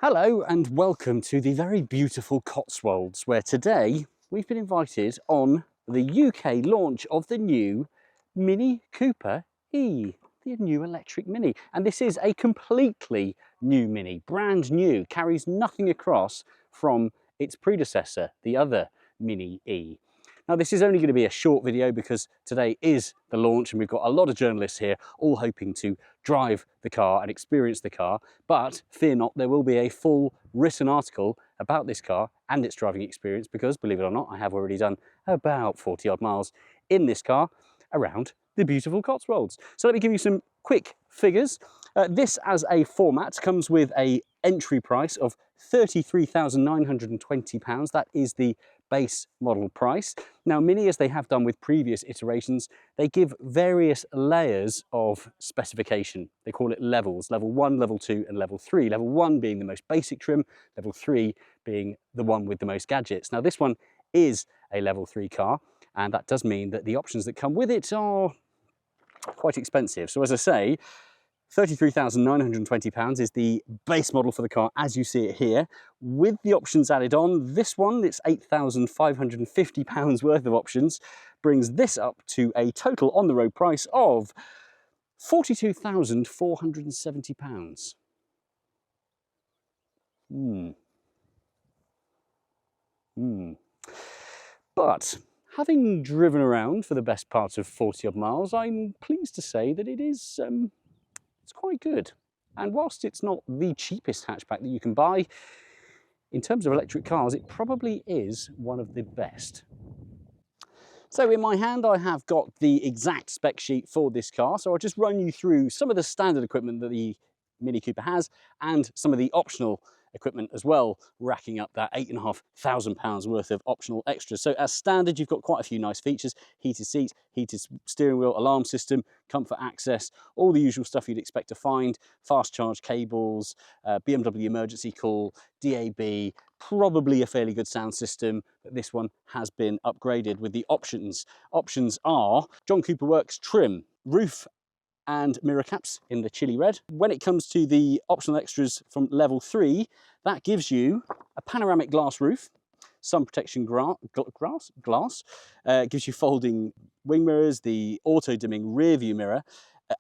Hello and welcome to the very beautiful Cotswolds, where today we've been invited on the UK launch of the new Mini Cooper E, the new electric Mini. And this is a completely new Mini, brand new, carries nothing across from its predecessor, the other Mini E. Now this is only going to be a short video because today is the launch and we've got a lot of journalists here all hoping to drive the car and experience the car, but fear not, there will be a full written article about this car and its driving experience because, believe it or not, I have already done about 40 odd miles in this car around the beautiful Cotswolds. So let me give you some quick figures. This as a format comes with a entry price of £33,920. That is the base model price. Now Mini, as they have done with previous iterations, they give various layers of specification. They call it levels, level 1, level 2 and level 3. Level 1 being the most basic trim, level 3 being the one with the most gadgets. Now this one is a level 3 car, and that does mean that the options that come with it are quite expensive. So as I say, £33,920 is the base model for the car as you see it here. With the options added on, this one, it's £8,550 worth of options, brings this up to a total on the road price of £42,470. But having driven around for the best part of 40 odd miles, I'm pleased to say that it is it's quite good. And whilst it's not the cheapest hatchback that you can buy, in terms of electric cars, it probably is one of the best. So in my hand, I have got the exact spec sheet for this car. So I'll just run you through some of the standard equipment that the Mini Cooper has and some of the optional equipment as well, racking up that £8,500 worth of optional extras. So as standard, you've got quite a few nice features: heated seats, heated steering wheel, alarm system, comfort access, all the usual stuff you'd expect to find, fast charge cables, BMW emergency call, DAB, probably a fairly good sound system, but this one has been upgraded with the options. Options are John Cooper Works trim, roof and mirror caps in the chili red. When it comes to the optional extras from level 3, that gives you a panoramic glass roof, sun protection glass, gives you folding wing mirrors, the auto dimming rear view mirror,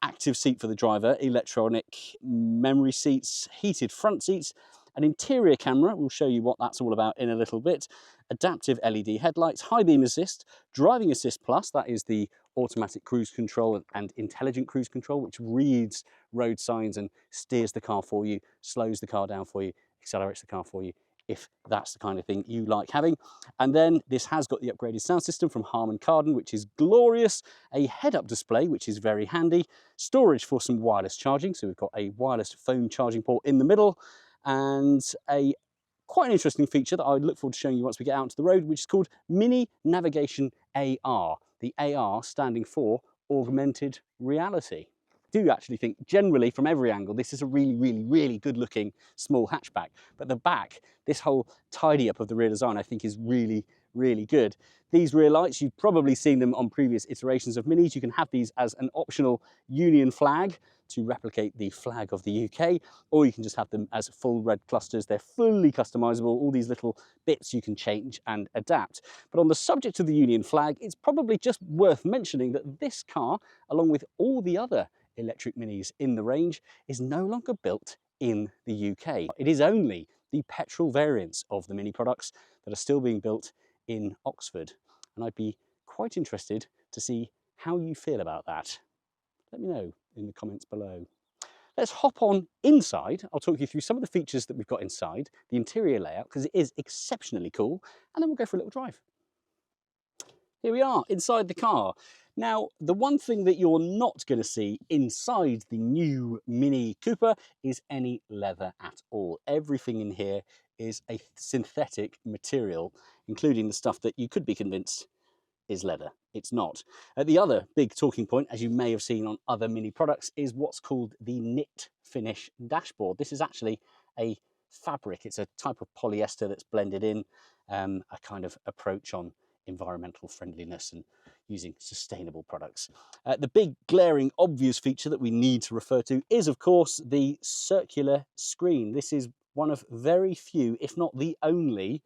active seat for the driver, electronic memory seats, heated front seats, an interior camera, we'll show you what that's all about in a little bit, adaptive LED headlights, high beam assist, driving assist plus, that is the automatic cruise control and intelligent cruise control, which reads road signs and steers the car for you, slows the car down for you, accelerates the car for you, if that's the kind of thing you like having. And then this has got the upgraded sound system from Harman Kardon, which is glorious, a head-up display, which is very handy, storage for some wireless charging, so we've got a wireless phone charging port in the middle, and a quite an interesting feature that I look forward to showing you once we get out into the road, which is called Mini Navigation AR, the AR standing for augmented reality. I do actually think generally from every angle this is a really good looking small hatchback, but the back, this whole tidy up of the rear design, I think is really good. These rear lights, you've probably seen them on previous iterations of Minis. You can have these as an optional Union flag to replicate the flag of the UK, or you can just have them as full red clusters. They're fully customizable, all these little bits you can change and adapt. But on the subject of the Union flag, it's probably just worth mentioning that this car, along with all the other electric Minis in the range, is no longer built in the UK. It is only the petrol variants of the Mini products that are still being built in Oxford. And I'd be quite interested to see how you feel about that. Let me know in the comments below. Let's hop on inside. I'll talk you through some of the features that we've got inside, the interior layout, because it is exceptionally cool, and then we'll go for a little drive. Here we are inside the car. Now, the one thing that you're not going to see inside the new Mini Cooper is any leather at all. Everything in here is a synthetic material, including the stuff that you could be convinced is leather. It's not. The other big talking point, as you may have seen on other Mini products, is what's called the knit finish dashboard. This is actually a fabric. It's a type of polyester that's blended in, a kind of approach on environmental friendliness and using sustainable products. The big glaring obvious feature that we need to refer to is of course the circular screen. This is one of very few, if not the only,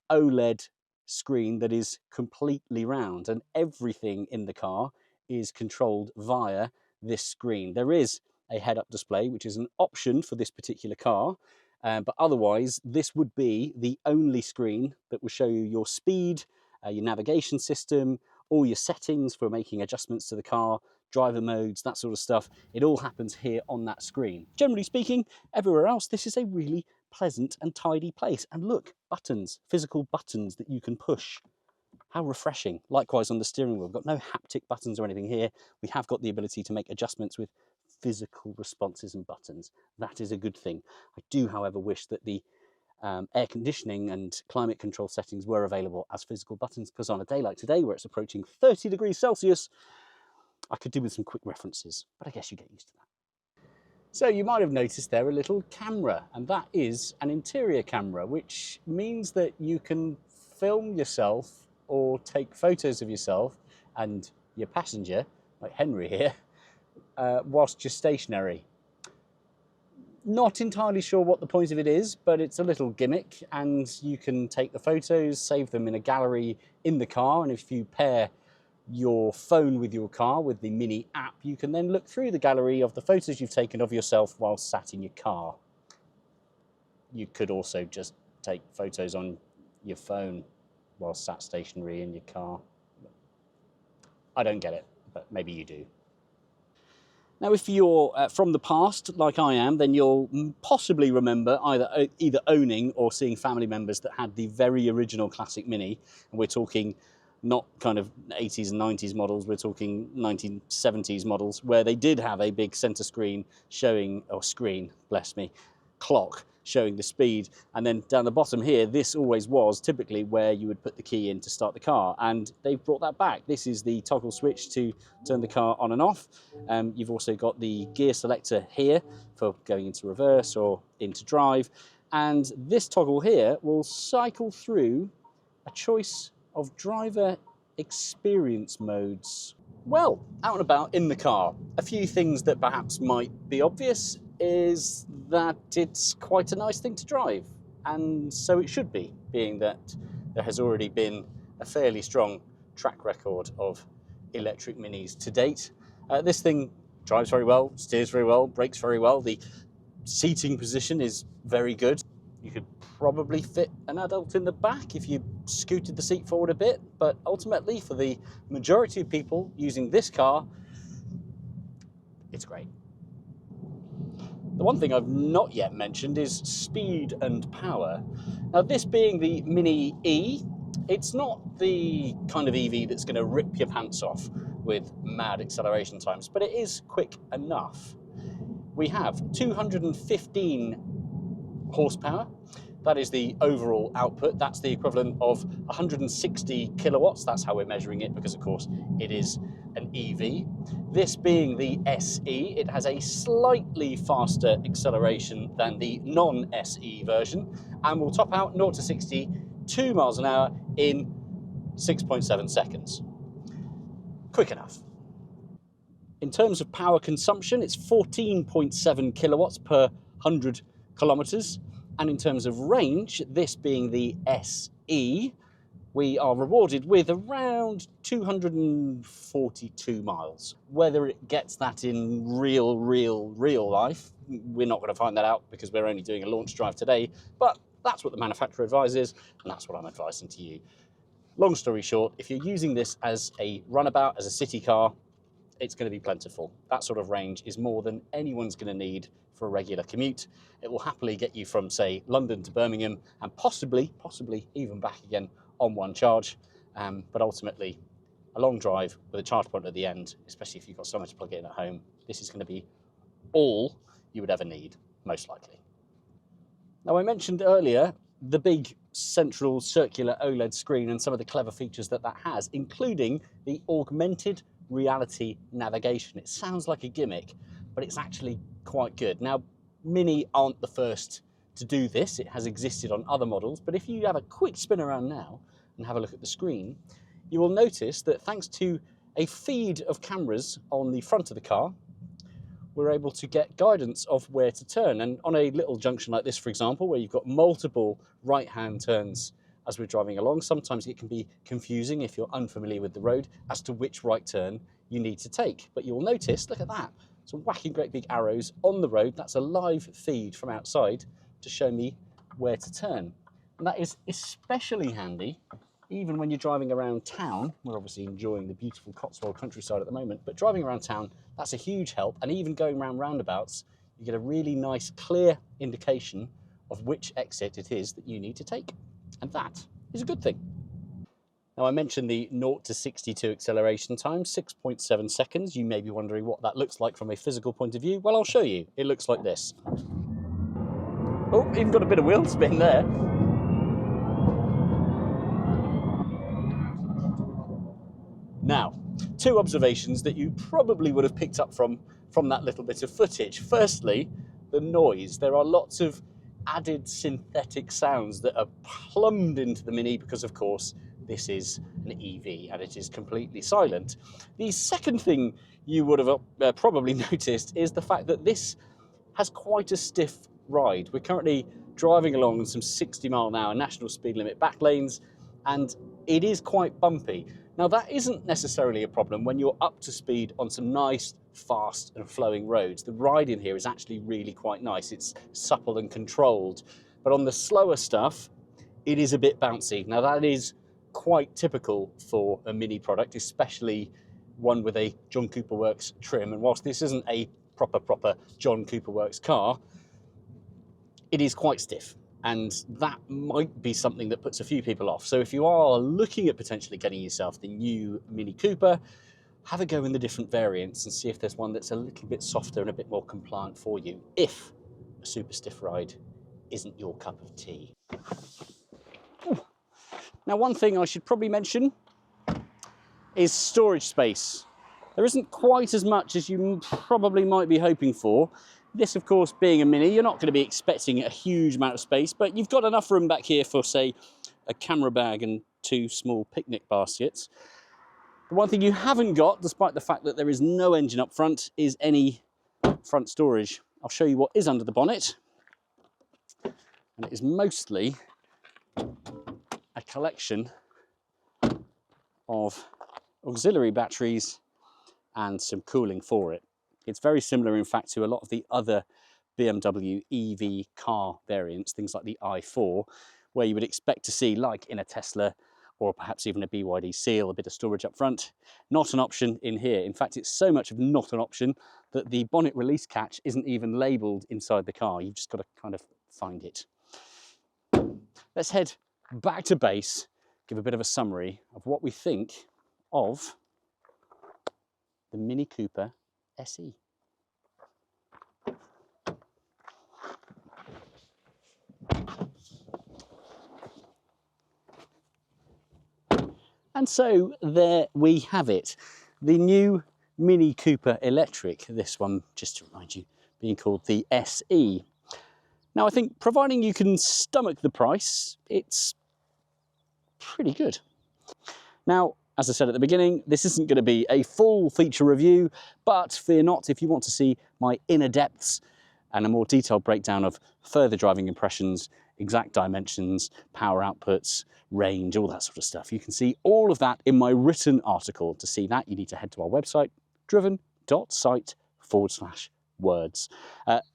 OLED screen that is completely round, and everything in the car is controlled via this screen. There is a head-up display, which is an option for this particular car, but otherwise this would be the only screen that will show you your speed, your navigation system, all your settings for making adjustments to the car, driver modes, that sort of stuff. It all happens here on that screen. Generally speaking, everywhere else, this is a really pleasant and tidy place. And look, buttons, physical buttons that you can push. How refreshing. Likewise on the steering wheel, we've got no haptic buttons or anything here. We have got the ability to make adjustments with physical responses and buttons. That is a good thing. I do, however, wish that the air conditioning and climate control settings were available as physical buttons, because on a day like today where it's approaching 30 degrees Celsius, I could do with some quick references, but I guess you get used to that. So you might have noticed there a little camera, and that is an interior camera, which means that you can film yourself or take photos of yourself and your passenger, like Henry here, whilst you're stationary. Not entirely sure what the point of it is, but it's a little gimmick, and you can take the photos, save them in a gallery in the car, and if you pair your phone with your car with the Mini app, you can then look through the gallery of the photos you've taken of yourself while sat in your car. You could also just take photos on your phone while sat stationary in your car. I don't get it, but maybe you do. Now, if you're from the past, like I am, then you'll possibly remember either owning or seeing family members that had the very original classic Mini. And we're talking not kind of 80s and 90s models, we're talking 1970s models, where they did have a big center screen showing, or screen, bless me, clock showing the speed. And then down the bottom here, this always was typically where you would put the key in to start the car. And they've brought that back. This is the toggle switch to turn the car on and off. You've also got the gear selector here for going into reverse or into drive. And this toggle here will cycle through a choice of driver experience modes. Well, out and about in the car, a few things that perhaps might be obvious is that it's quite a nice thing to drive, and so it should be, being that there has already been a fairly strong track record of electric Minis to date. This thing drives very well, steers very well, brakes very well. The seating position is very good. You could probably fit an adult in the back if you scooted the seat forward a bit, but ultimately for the majority of people using this car, it's great. The one thing I've not yet mentioned is speed and power. Now, this being the Mini E, it's not the kind of EV that's going to rip your pants off with mad acceleration times, but it is quick enough. We have 215 horsepower. That is the overall output. That's the equivalent of 160 kilowatts. That's how we're measuring it, because of course it is an EV. This being the SE, it has a slightly faster acceleration than the non-SE version, and will top out 0 to 60 2 miles an hour in 6.7 seconds. Quick enough. In terms of power consumption, it's 14.7 kilowatts per 100 kilometers. And in terms of range, this being the SE, we are rewarded with around 242 miles. Whether it gets that in real life, we're not going to find that out because we're only doing a launch drive today, but that's what the manufacturer advises, and that's what I'm advising to you. Long story short, if you're using this as a runabout, as a city car, it's going to be plentiful. That sort of range is more than anyone's going to need for a regular commute. It will happily get you from, say, London to Birmingham, and possibly even back again on one charge. But ultimately, a long drive with a charge point at the end, especially if you've got somewhere to plug it in at home, this is going to be all you would ever need, most likely. Now, I mentioned earlier the big central circular OLED screen and some of the clever features that has, including the augmented reality navigation. It sounds like a gimmick, but it's actually quite good. Now, Mini aren't the first to do this. It has existed on other models, but if you have a quick spin around now and have a look at the screen, you will notice that thanks to a feed of cameras on the front of the car, we're able to get guidance of where to turn. And on a little junction like this, for example, where you've got multiple right-hand turns as we're driving along, sometimes it can be confusing if you're unfamiliar with the road as to which right turn you need to take. But you'll notice, look at that, some whacking great big arrows on the road. That's a live feed from outside to show me where to turn. And that is especially handy even when you're driving around town. We're obviously enjoying the beautiful Cotswold countryside at the moment, but driving around town, that's a huge help. And even going around roundabouts, you get a really nice, clear indication of which exit it is that you need to take. And that is a good thing. Now, I mentioned the 0 to 62 acceleration time, 6.7 seconds. You may be wondering what that looks like from a physical point of view. Well, I'll show you. It looks like this. Oh, even got a bit of wheel spin there. Now, two observations that you probably would have picked up from that little bit of footage. Firstly, the noise. There are lots of added synthetic sounds that are plumbed into the Mini because, of course, this is an EV and it is completely silent. The second thing you would have probably noticed is the fact that this has quite a stiff ride. We're currently driving along some 60-mile-an-hour national speed limit back lanes, and it is quite bumpy. Now, that isn't necessarily a problem when you're up to speed on some nice, fast and flowing roads. The ride in here is actually really quite nice. It's supple and controlled. But on the slower stuff, it is a bit bouncy. Now, that is quite typical for a Mini product, especially one with a John Cooper Works trim. And whilst this isn't a proper John Cooper Works car, it is quite stiff. And that might be something that puts a few people off. So if you are looking at potentially getting yourself the new Mini Cooper, have a go in the different variants and see if there's one that's a little bit softer and a bit more compliant for you, if a super stiff ride isn't your cup of tea. Ooh. Now, one thing I should probably mention is storage space. There isn't quite as much as you probably might be hoping for. This, of course, being a Mini, you're not going to be expecting a huge amount of space, but you've got enough room back here for, say, a camera bag and 2 small picnic baskets. The one thing you haven't got, despite the fact that there is no engine up front, is any front storage. I'll show you what is under the bonnet. And it is mostly a collection of auxiliary batteries and some cooling for it. It's very similar, in fact, to a lot of the other BMW EV car variants, things like the i4, where you would expect to see, like in a Tesla or perhaps even a BYD Seal, a bit of storage up front. Not an option in here. In fact, it's so much of not an option that the bonnet release catch isn't even labelled inside the car. You've just got to kind of find it. Let's head back to base, give a bit of a summary of what we think of the Mini Cooper SE. And so there we have it, the new Mini Cooper Electric, this one, just to remind you, being called the SE. Now, I think providing you can stomach the price, it's pretty good. Now, as I said at the beginning, this isn't going to be a full feature review, but fear not, if you want to see my inner depths and a more detailed breakdown of further driving impressions, exact dimensions, power outputs, range, all that sort of stuff, you can see all of that in my written article. To see that, you need to head to our website, driven.site/words.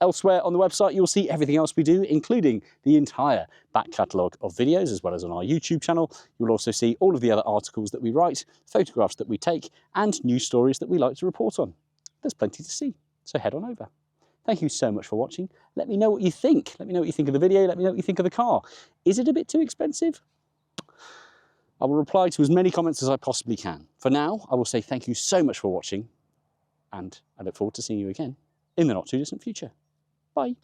Elsewhere on the website, you'll see everything else we do, including the entire back catalogue of videos, as well as on our YouTube channel. You'll also see all of the other articles that we write, photographs that we take, and news stories that we like to report on. There's plenty to see, so head on over. Thank you so much for watching. Let me know what you think. Let me know what you think of the video. Let me know what you think of the car. Is it a bit too expensive? I will reply to as many comments as I possibly can. For now, I will say thank you so much for watching, and I look forward to seeing you again in the not too distant future. Bye.